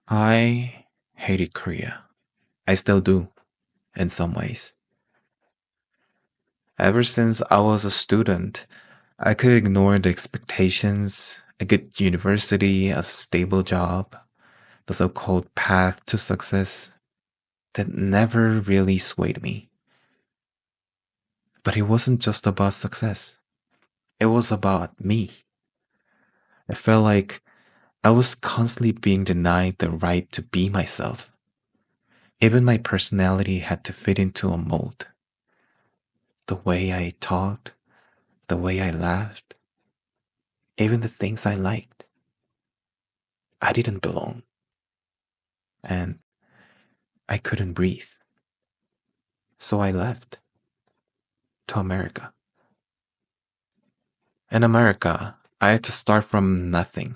I hated Korea. I still do, in some ways. Ever since I was a student, I could ignore the expectations, a good university, a stable job, the so called path to success that never really swayed me. But it wasn't just about success, it was about me. I felt like I was constantly being denied the right to be myself. Even my personality had to fit into a mold. The way I talked, the way I laughed, even the things I liked. I didn't belong, and I couldn't breathe. So I left to America. In America, I had to start from nothing.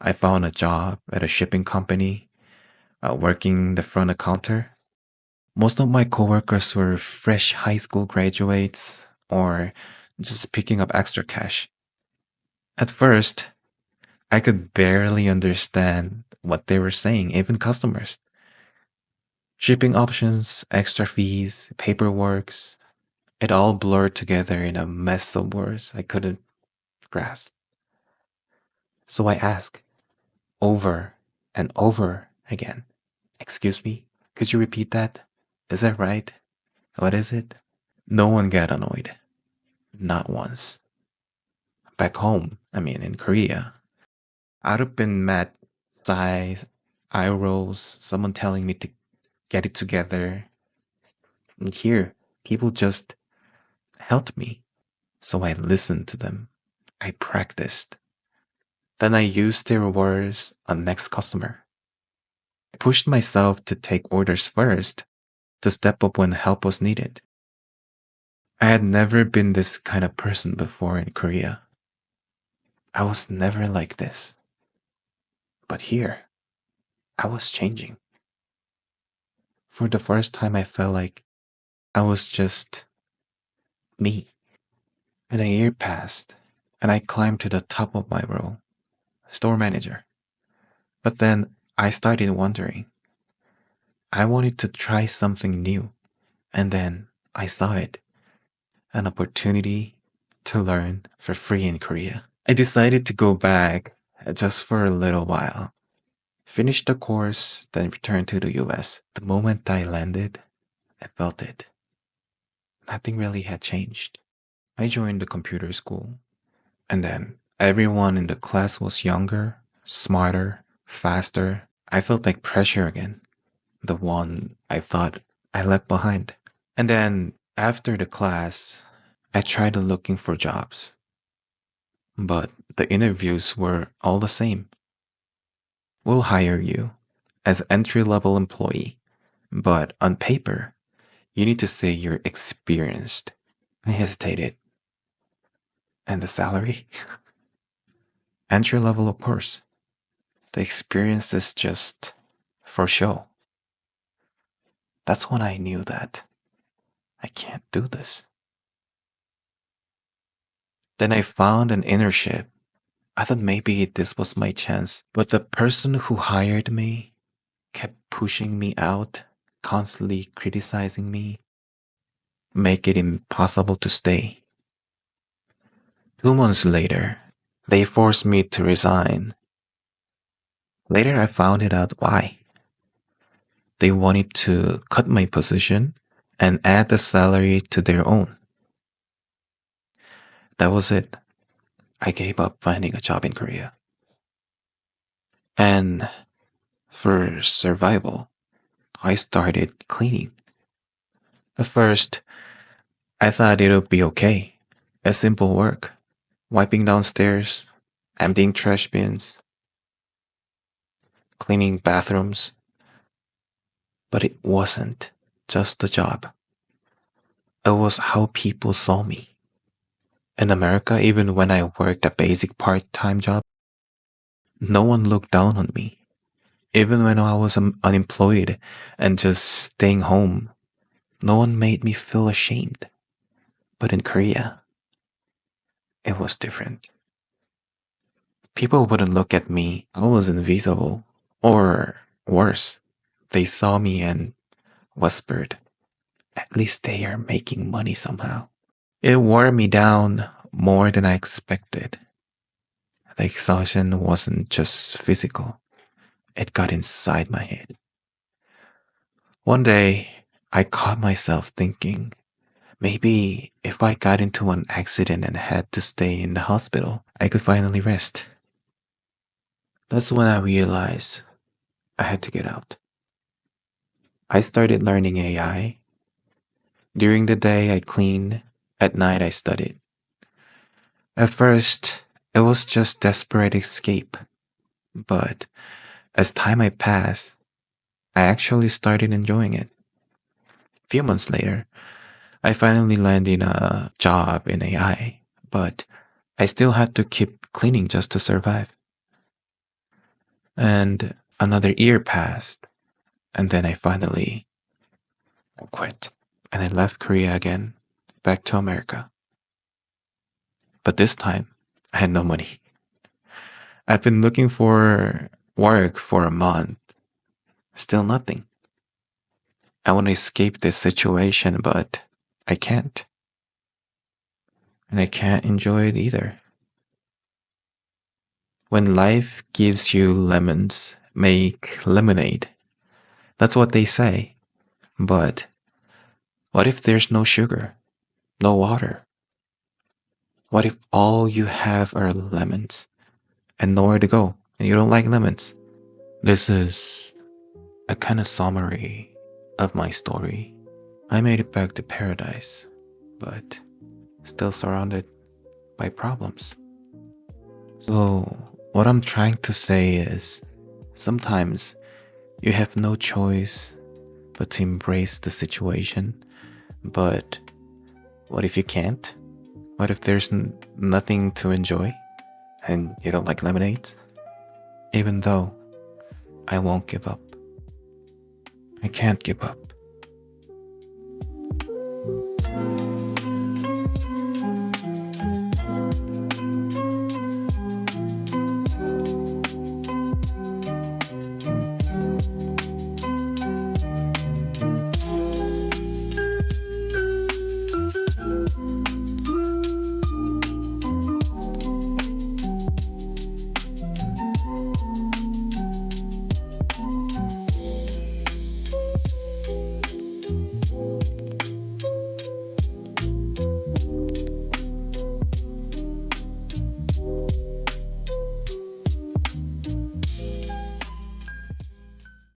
I found a job at a shipping company, working the front of counter. Most of my coworkers were fresh high school graduates or just picking up extra cash. At first, I could barely understand what they were saying, even customers. Shipping options, extra fees, paperwork, it all blurred together in a mess of words I couldn't grasp. So I asked over and over again, "Excuse me, could you repeat that? Is that right? What is it?" No one got annoyed. Not once. Back home, in Korea, I'd have been met sighs, eye rolls, someone telling me to get it together. And here, people just helped me. So I listened to them. I practiced. Then I used their words on next customer. I pushed myself to take orders first, to step up when help was needed. I had never been this kind of person before in Korea. I was never like this. But here, I was changing. For the first time, I felt like I was just me. And a year passed, and I climbed to the top of my role, store manager. But then I started wondering. I wanted to try something new, and then I saw it, an opportunity to learn for free in Korea. I decided to go back just for a little while, finish the course, then return to the US. The moment I landed, I felt it. Nothing really had changed. I joined the computer school, and then everyone in the class was younger, smarter, faster. I felt like pressure again, the one I thought I left behind. And then after the class, I tried looking for jobs, but the interviews were all the same. We'll hire you as entry level employee, but on paper, you need to say you're experienced. I hesitated. And the salary? Entry level, of course. The experience is just for show. That's when I knew that I can't do this. Then I found an internship. I thought maybe this was my chance, but the person who hired me kept pushing me out, constantly criticizing me, make it impossible to stay. 2 months later, they forced me to resign. Later, I found it out why. They wanted to cut my position and add the salary to their own. That was it. I gave up finding a job in Korea. And for survival, I started cleaning. At first, I thought it would be okay. A simple work, wiping downstairs, emptying trash bins, cleaning bathrooms. But it wasn't just the job. It was how people saw me. In America, even when I worked a basic part-time job, no one looked down on me. Even when I was unemployed and just staying home, no one made me feel ashamed. But in Korea, it was different. People wouldn't look at me. I was invisible. Or worse, they saw me and whispered, "At least they are making money somehow." It wore me down more than I expected. The exhaustion wasn't just physical, it got inside my head. One day, I caught myself thinking, maybe if I got into an accident and had to stay in the hospital, I could finally rest. That's when I realized I had to get out. I started learning AI. During the day, I cleaned. At night, I studied. At first, it was just desperate escape. But as time had passed, I actually started enjoying it. A few months later, I finally landed a job in AI, but I still had to keep cleaning just to survive. And another year passed, and then I finally quit. And I left Korea again, back to America. But this time, I had no money. I've been looking for work for a month, still nothing. I want to escape this situation, but I can't. And I can't enjoy it either. When life gives you lemons, make lemonade. That's what they say. But what if there's no sugar, no water? What if all you have are lemons and nowhere to go and you don't like lemons? This is a kind of summary of my story. I made it back to paradise, but still surrounded by problems. So, what I'm trying to say is sometimes you have no choice but to embrace the situation. But what if you can't? What if there's nothing to enjoy and you don't like lemonades? Even though I won't give up. I can't give up.